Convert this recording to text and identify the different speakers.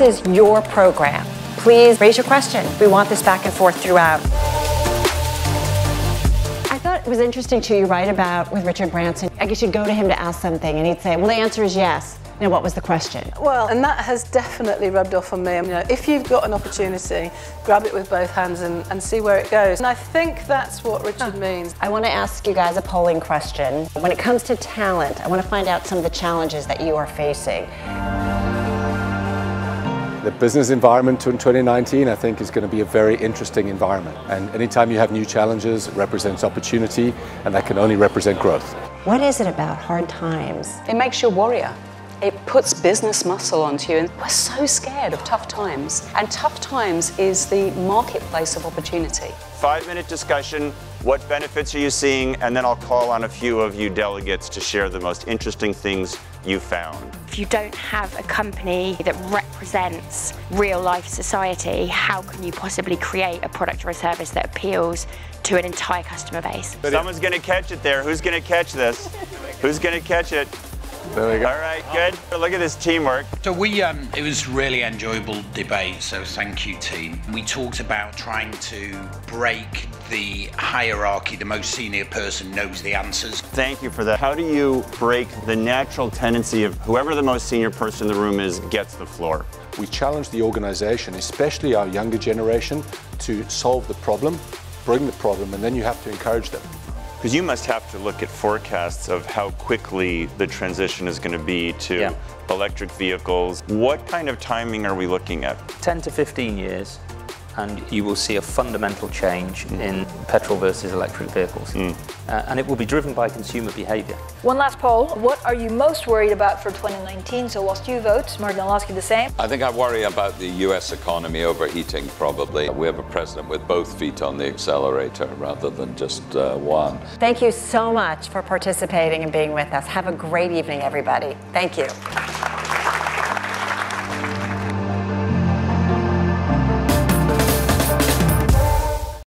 Speaker 1: is your program. Please raise your question. We want this back and forth throughout. I thought it was interesting too, you write about with Richard Branson. I guess you'd go to him to ask something and he'd say, well, the answer is yes. Now, what was the question?
Speaker 2: Well, and that has definitely rubbed off on me. If you've got an opportunity, grab it with both hands and see where it goes. And I think that's what Richard means.
Speaker 1: I want to ask you guys a polling question. When it comes to talent, I want to find out some of the challenges that you are facing.
Speaker 3: The business environment in 2019, I think, is going to be a very interesting environment. And anytime you have new challenges, it represents opportunity, and that can only represent growth.
Speaker 1: What is it about hard times?
Speaker 4: It makes you a warrior. It puts business muscle onto you, and we're so scared of tough times. And tough times is the marketplace of opportunity.
Speaker 5: 5-minute discussion, what benefits are you seeing? And then I'll call on a few of you delegates to share the most interesting things you found.
Speaker 6: If you don't have a company that represents real-life society, how can you possibly create a product or a service that appeals to an entire customer base?
Speaker 5: Someone's going to catch it there. Who's going to catch this? Who's going to catch it?
Speaker 3: There we go.
Speaker 5: All right, good. Look at this teamwork.
Speaker 7: So it was really enjoyable debate, so thank you, team. We talked about trying to break the hierarchy. The most senior person knows the answers.
Speaker 5: Thank you for that. How do you break the natural tendency of whoever the most senior person in the room is gets the floor?
Speaker 3: We challenge the organization, especially our younger generation, to solve the problem, bring the problem, and then you have to encourage them.
Speaker 5: Because you must have to look at forecasts of how quickly the transition is going to be to electric vehicles. What kind of timing are we looking at?
Speaker 8: 10 to 15 years, and you will see a fundamental change in petrol versus electric vehicles. And it will be driven by consumer behavior.
Speaker 9: One last poll. What are you most worried about for 2019? So whilst you vote, Martin, I'll ask you the same.
Speaker 10: I think I worry about the US economy overheating, probably. We have a president with both feet on the accelerator rather than just one.
Speaker 1: Thank you so much for participating and being with us. Have a great evening, everybody. Thank you.